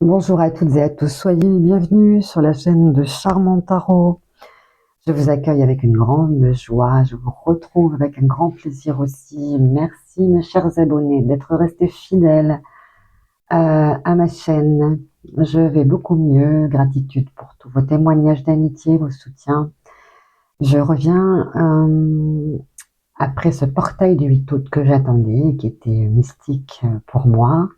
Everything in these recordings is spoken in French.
Bonjour à toutes et à tous, soyez bienvenus sur la chaîne de Charmant Tarot. Je vous accueille avec une grande joie, je vous retrouve avec un grand plaisir aussi. Merci mes chers abonnés d'être restés fidèles à ma chaîne. Je vais beaucoup mieux, gratitude pour tous vos témoignages d'amitié, vos soutiens. Je reviens après ce portail du 8 août que j'attendais, qui était mystique pour moi.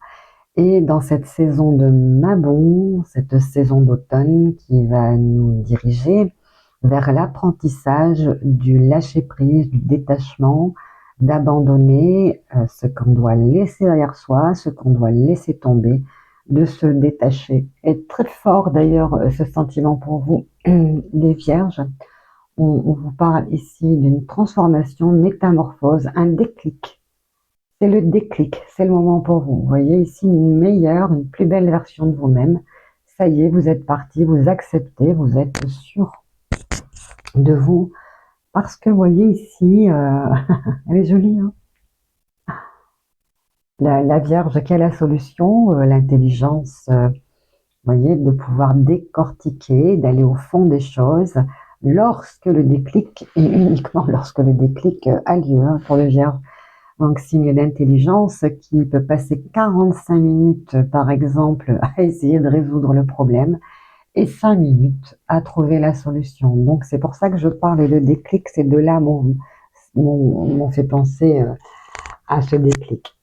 Et dans cette saison de Mabon, cette saison d'automne qui va nous diriger vers l'apprentissage du lâcher-prise, du détachement, d'abandonner ce qu'on doit laisser derrière soi, ce qu'on doit laisser tomber, de se détacher. Et très fort d'ailleurs ce sentiment pour vous, les vierges. On vous parle ici d'une transformation, métamorphose, un déclic. C'est le déclic, c'est le moment pour vous. Vous voyez ici une meilleure, une plus belle version de vous-même. Ça y est, vous êtes parti, vous acceptez, vous êtes sûr de vous. Parce que vous voyez ici, elle est jolie, hein, la Vierge, quelle est la solution? L'intelligence, vous voyez, de pouvoir décortiquer, d'aller au fond des choses lorsque le déclic, et uniquement lorsque le déclic a lieu hein, pour le Vierge. Donc, signe d'intelligence qui peut passer 45 minutes, par exemple, à essayer de résoudre le problème et 5 minutes à trouver la solution. Donc, c'est pour ça que je parle et le déclic, c'est de là m'ont fait penser à ce déclic.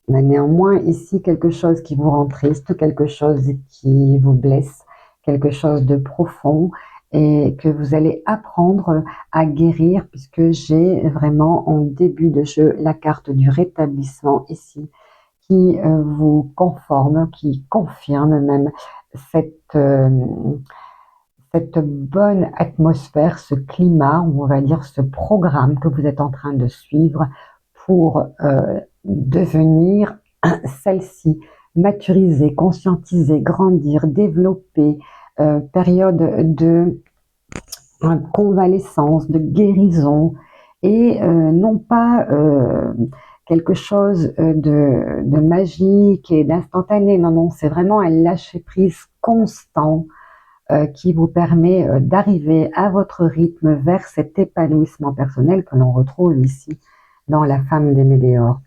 Mais néanmoins, ici, quelque chose qui vous rend triste, quelque chose qui vous blesse, quelque chose de profond et que vous allez apprendre à guérir puisque j'ai vraiment en début de jeu la carte du rétablissement ici qui vous conforme, qui confirme même cette, euh, cette bonne atmosphère, ce climat, ou on va dire ce programme que vous êtes en train de suivre pour devenir celle-ci, maturiser, conscientiser, grandir, développer, période de convalescence, de guérison, et non pas quelque chose de magique et d'instantané. Non, non, c'est vraiment un lâcher-prise constant qui vous permet d'arriver à votre rythme vers cet épanouissement personnel que l'on retrouve ici dans la femme des Médéors.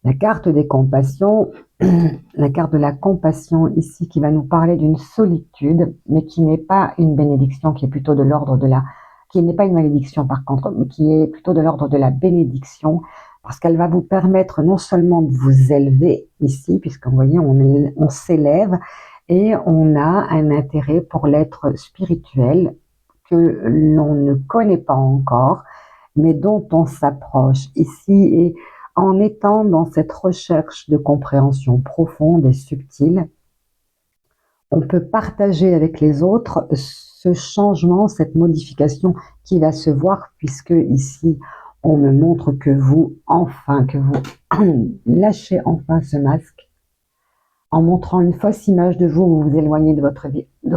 La carte des compassions, la carte de la compassion ici qui va nous parler d'une solitude, mais qui n'est pas une bénédiction, qui est plutôt de l'ordre de la, qui n'est pas une malédiction par contre, mais qui est plutôt de l'ordre de la bénédiction, parce qu'elle va vous permettre non seulement de vous élever ici, puisque vous voyez, on s'élève et on a un intérêt pour l'être spirituel que l'on ne connaît pas encore, mais dont on s'approche ici. Et en étant dans cette recherche de compréhension profonde et subtile, on peut partager avec les autres ce changement, cette modification qui va se voir, puisque ici, on me montre que vous, enfin, que vous lâchez enfin ce masque, en montrant une fausse image de vous, vous vous éloignez de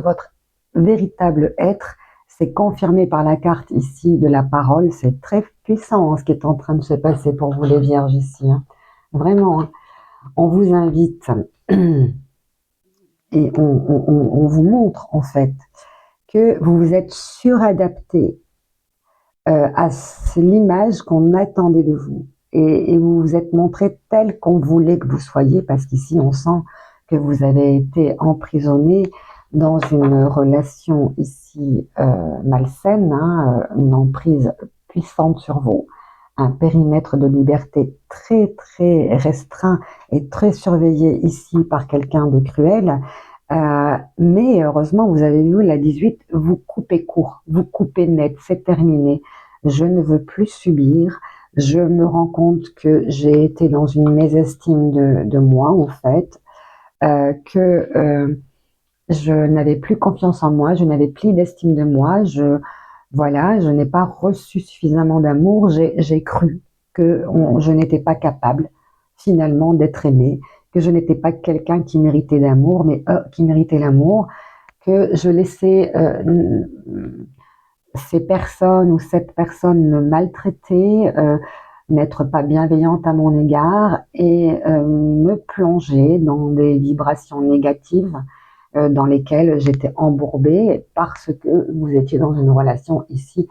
votre véritable être. C'est confirmé par la carte ici de la parole. C'est très puissant hein, ce qui est en train de se passer pour vous les vierges ici. Hein. Vraiment, hein. On vous invite et on vous montre en fait que vous vous êtes suradapté à l'image qu'on attendait de vous. Et vous vous êtes montré tel qu'on voulait que vous soyez, parce qu'ici on sent que vous avez été emprisonné dans une relation ici malsaine, hein, une emprise puissante sur vous, un périmètre de liberté très très restreint et très surveillé ici par quelqu'un de cruel. Mais heureusement, vous avez vu la 18, vous coupez court, vous coupez net, c'est terminé. Je ne veux plus subir. Je me rends compte que j'ai été dans une mésestime de moi, en fait, que je n'avais plus confiance en moi, je n'avais plus d'estime de moi, voilà, je n'ai pas reçu suffisamment d'amour, j'ai cru que je n'étais pas capable, finalement, d'être aimée, que je n'étais pas quelqu'un qui méritait d'amour, mais qui méritait l'amour, que je laissais ces personnes ou cette personne me maltraiter, n'être pas bienveillante à mon égard et me plonger dans des vibrations négatives dans lesquels j'étais embourbée parce que vous étiez dans une relation ici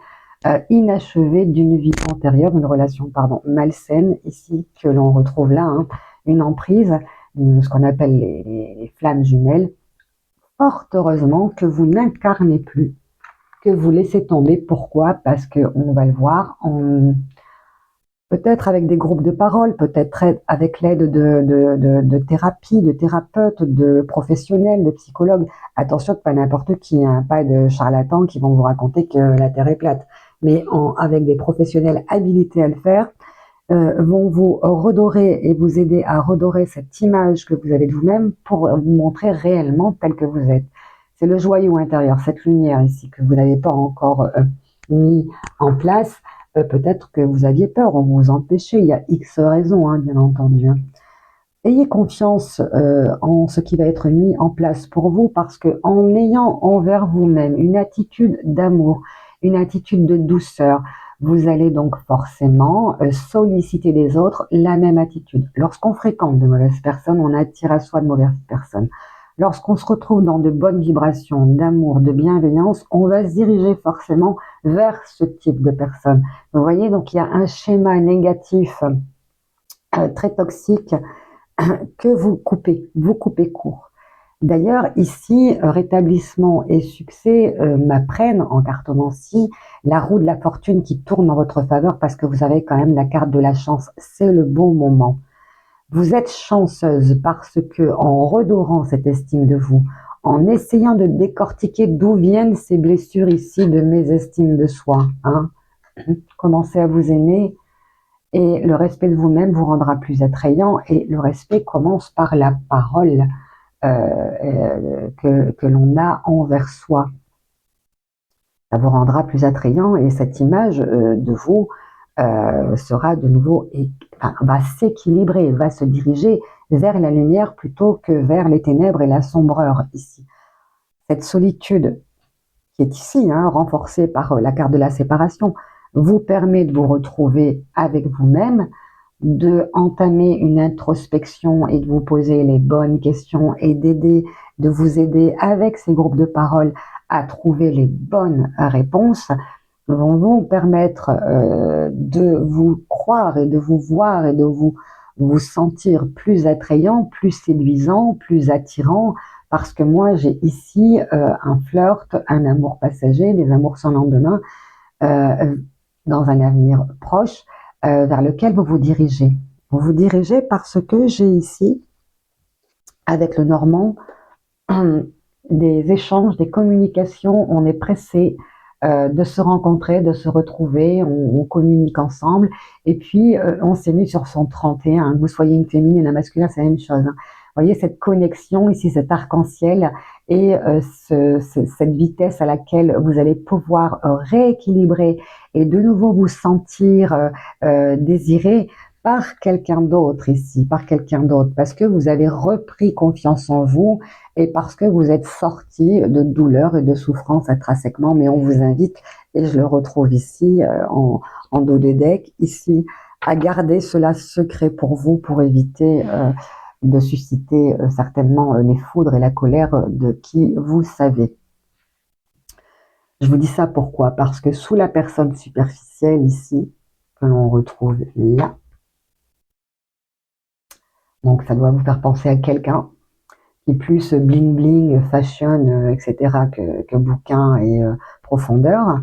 inachevée d'une vie antérieure, une relation pardon malsaine ici que l'on retrouve là, hein, une emprise, ce qu'on appelle les flammes jumelles. Fort heureusement que vous n'incarnez plus, que vous laissez tomber. Pourquoi? Parce que on va le voir en peut-être avec des groupes de parole, peut-être avec l'aide de thérapies, de thérapeutes, de professionnels, de psychologues. Attention, pas n'importe qui, hein, pas de charlatans qui vont vous raconter que la Terre est plate. Mais avec des professionnels habilités à le faire, vont vous redorer et vous aider à redorer cette image que vous avez de vous-même pour vous montrer réellement tel que vous êtes. C'est le joyau intérieur, cette lumière ici que vous n'avez pas encore mis en place. Peut-être que vous aviez peur, on vous empêchait, il y a X raisons, hein, bien entendu. Hein. Ayez confiance en ce qui va être mis en place pour vous parce que en ayant envers vous-même une attitude d'amour, une attitude de douceur, vous allez donc forcément solliciter des autres la même attitude. Lorsqu'on fréquente de mauvaises personnes, on attire à soi de mauvaises personnes. Lorsqu'on se retrouve dans de bonnes vibrations d'amour, de bienveillance, on va se diriger forcément vers ce type de personnes. Vous voyez, donc il y a un schéma négatif très toxique que vous coupez court. D'ailleurs, ici, rétablissement et succès m'apprennent en cartomancie la roue de la fortune qui tourne en votre faveur parce que vous avez quand même la carte de la chance. C'est le bon moment. Vous êtes chanceuse parce que en redorant cette estime de vous, en essayant de décortiquer d'où viennent ces blessures ici de mésestime de soi, hein, commencez à vous aimer et le respect de vous-même vous rendra plus attrayant et le respect commence par la parole que l'on a envers soi. Ça vous rendra plus attrayant et cette image de vous sera de nouveau, va s'équilibrer, va se diriger vers la lumière plutôt que vers les ténèbres et la sombreur ici. Cette solitude qui est ici, hein, renforcée par la carte de la séparation, vous permet de vous retrouver avec vous-même, de entamer une introspection et de vous poser les bonnes questions et de vous aider avec ces groupes de parole à trouver les bonnes réponses vont vous permettre de vous croire et de vous voir et de vous sentir plus attrayant, plus séduisant, plus attirant, parce que moi j'ai ici un flirt, un amour passager, des amours sans lendemain, dans un avenir proche, vers lequel vous vous dirigez. Vous vous dirigez parce que j'ai ici, avec le Normand, des échanges, des communications, on est pressé de se rencontrer, de se retrouver, on communique ensemble, et puis on s'est mis sur son 31, hein, que vous soyez une féminine, un masculin, c'est la même chose. Hein. Vous voyez cette connexion ici, cet arc-en-ciel, et cette vitesse à laquelle vous allez pouvoir rééquilibrer et de nouveau vous sentir désiré par quelqu'un d'autre ici, par quelqu'un d'autre, parce que vous avez repris confiance en vous et parce que vous êtes sorti de douleur et de souffrance intrinsèquement, mais on vous invite, et je le retrouve ici en dos de deck, ici, à garder cela secret pour vous, pour éviter de susciter certainement les foudres et la colère de qui vous savez. Je vous dis ça pourquoi? Parce que sous la personne superficielle ici, que l'on retrouve là, donc ça doit vous faire penser à quelqu'un qui est plus bling bling, fashion, etc. que bouquin et profondeur,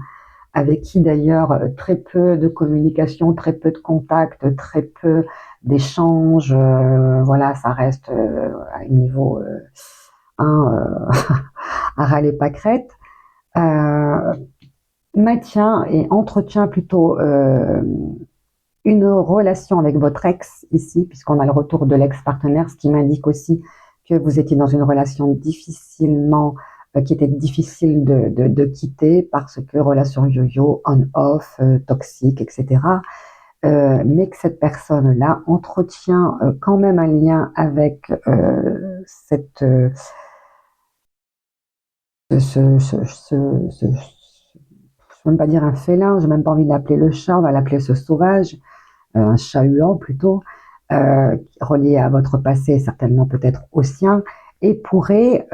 avec qui d'ailleurs très peu de communication, très peu de contact, très peu d'échanges, voilà, ça reste à un niveau à râler pâquerette, maintient et entretient plutôt une relation avec votre ex ici, puisqu'on a le retour de l'ex-partenaire, ce qui m'indique aussi que vous étiez dans une relation qui était difficile de quitter parce que relation yo-yo, on-off, toxique, etc. Mais que cette personne-là entretient quand même un lien avec je ne peux même pas dire un félin, j'ai même pas envie de l'appeler le chat, on va l'appeler ce sauvage, un chat-huant plutôt, relié à votre passé, certainement peut-être au sien, et pourrait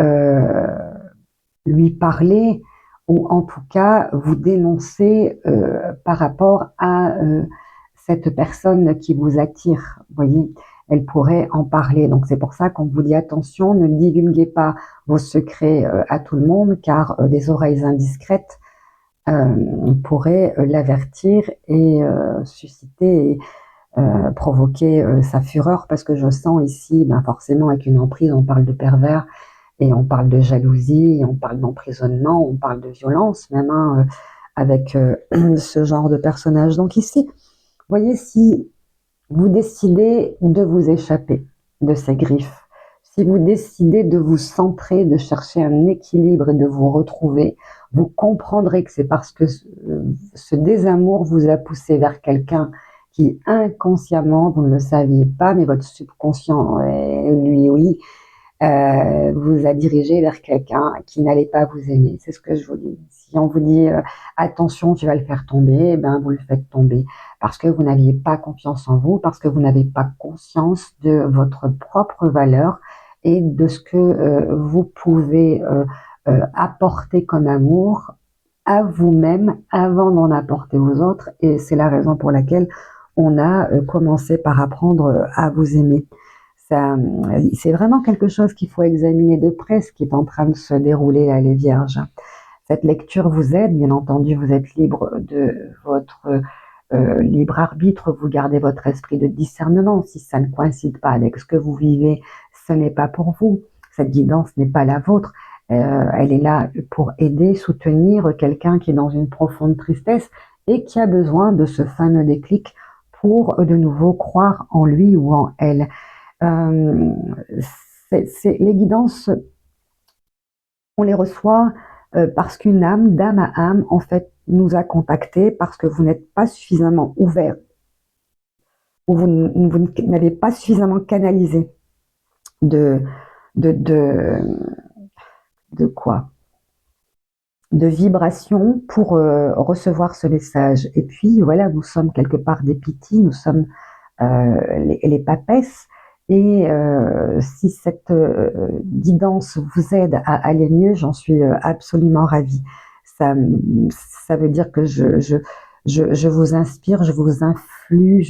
lui parler ou en tout cas vous dénoncer par rapport à cette personne qui vous attire. Vous voyez, elle pourrait en parler. Donc c'est pour ça qu'on vous dit attention, ne divulguez pas vos secrets à tout le monde, car des oreilles indiscrètes pourraient l'avertir et susciter, provoquer sa fureur, parce que je sens ici, ben forcément avec une emprise, on parle de pervers, et on parle de jalousie, on parle d'emprisonnement, on parle de violence même, hein, avec ce genre de personnage. Donc ici, vous voyez, si vous décidez de vous échapper de ces griffes, si vous décidez de vous centrer, de chercher un équilibre et de vous retrouver, vous comprendrez que c'est parce que ce désamour vous a poussé vers quelqu'un qui inconsciemment, vous ne le saviez pas, mais votre subconscient, lui, oui, vous a dirigé vers quelqu'un qui n'allait pas vous aimer. C'est ce que je vous dis. Si on vous dit attention, tu vas le faire tomber, eh ben vous le faites tomber parce que vous n'aviez pas confiance en vous, parce que vous n'avez pas conscience de votre propre valeur et de ce que vous pouvez apporter comme amour à vous-même avant d'en apporter aux autres. Et c'est la raison pour laquelle on a commencé par apprendre à vous aimer. C'est vraiment quelque chose qu'il faut examiner de près, ce qui est en train de se dérouler là, les vierges. Cette lecture vous aide, bien entendu, vous êtes libre de votre libre arbitre, vous gardez votre esprit de discernement. Si ça ne coïncide pas avec ce que vous vivez, ce n'est pas pour vous. Cette guidance n'est pas la vôtre. Elle est là pour aider, soutenir quelqu'un qui est dans une profonde tristesse et qui a besoin de ce fameux déclic pour de nouveau croire en lui ou en elle. Les guidances, on les reçoit parce qu'une âme, d'âme à âme, en fait, nous a contactés parce que vous n'êtes pas suffisamment ouvert ou vous n'avez pas suffisamment canalisé de, de, de, de quoi? De vibration pour recevoir ce message. Et puis, voilà, nous sommes quelque part des pitis, nous sommes les papesses. Et si cette guidance vous aide à aller mieux, j'en suis absolument ravie. Ça, ça veut dire que je vous inspire, je vous influe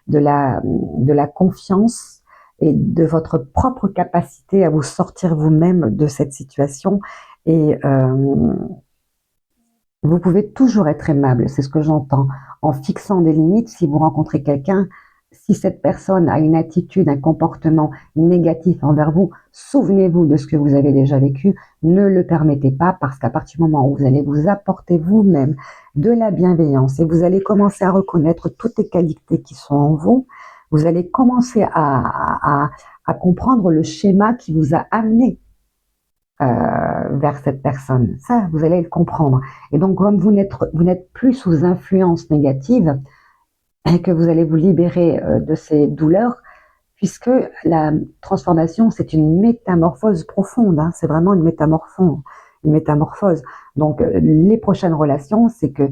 de la confiance et de votre propre capacité à vous sortir vous-même de cette situation. Et vous pouvez toujours être aimable, c'est ce que j'entends, en fixant des limites. Si vous rencontrez quelqu'un, si cette personne a une attitude, un comportement négatif envers vous, souvenez-vous de ce que vous avez déjà vécu, ne le permettez pas, parce qu'à partir du moment où vous allez vous apporter vous-même de la bienveillance et vous allez commencer à reconnaître toutes les qualités qui sont en vous, vous allez commencer à comprendre le schéma qui vous a amené vers cette personne. Ça, vous allez le comprendre. Et donc, comme vous n'êtes plus sous influence négative, et que vous allez vous libérer de ces douleurs, puisque la transformation, c'est une métamorphose profonde, hein, c'est vraiment une métamorphose. Donc, les prochaines relations, c'est que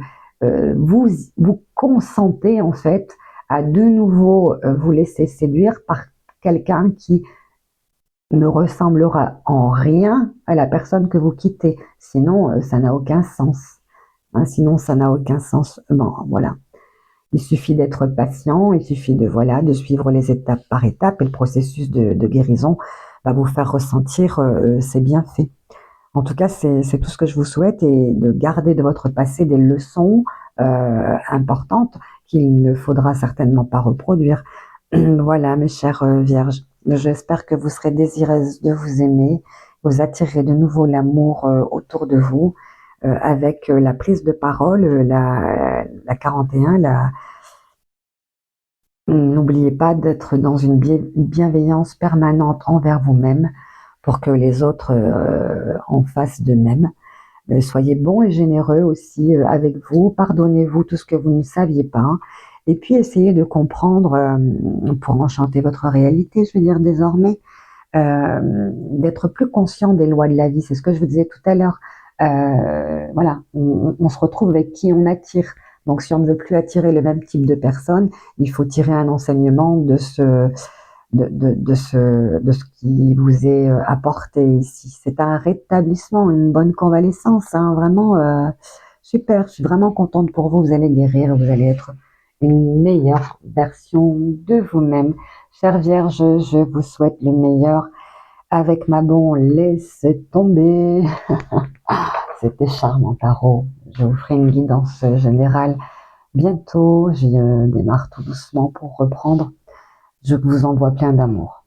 vous consentez en fait à de nouveau vous laisser séduire par quelqu'un qui ne ressemblera en rien à la personne que vous quittez. Sinon, ça n'a aucun sens. Hein, sinon, ça n'a aucun sens. Bon, voilà. Il suffit d'être patient, il suffit de suivre les étapes par étapes et le processus de guérison va vous faire ressentir ses bienfaits. En tout cas, c'est tout ce que je vous souhaite, et de garder de votre passé des leçons importantes qu'il ne faudra certainement pas reproduire. Voilà, mes chères vierges, j'espère que vous serez désireuses de vous aimer, vous attirerez de nouveau l'amour autour de vous, avec la prise de parole, la 41, n'oubliez pas d'être dans une bienveillance permanente envers vous-même pour que les autres en fassent de même. Soyez bons et généreux aussi avec vous, pardonnez-vous tout ce que vous ne saviez pas, et puis essayez de comprendre pour enchanter votre réalité, je veux dire désormais, d'être plus conscient des lois de la vie. C'est ce que je vous disais tout à l'heure. Voilà, on se retrouve avec qui on attire. Donc si on ne veut plus attirer le même type de personnes, il faut tirer un enseignement de ce qui vous est apporté ici. C'est un rétablissement, une bonne convalescence, hein, vraiment super. Je suis vraiment contente pour vous. Vous allez guérir, vous allez être une meilleure version de vous-même. Chère Vierge, je vous souhaite le meilleur. Avec ma bon, laissez tomber. C'était charmant, Tarot. Je vous ferai une guidance générale bientôt. Je démarre tout doucement pour reprendre. Je vous envoie plein d'amour.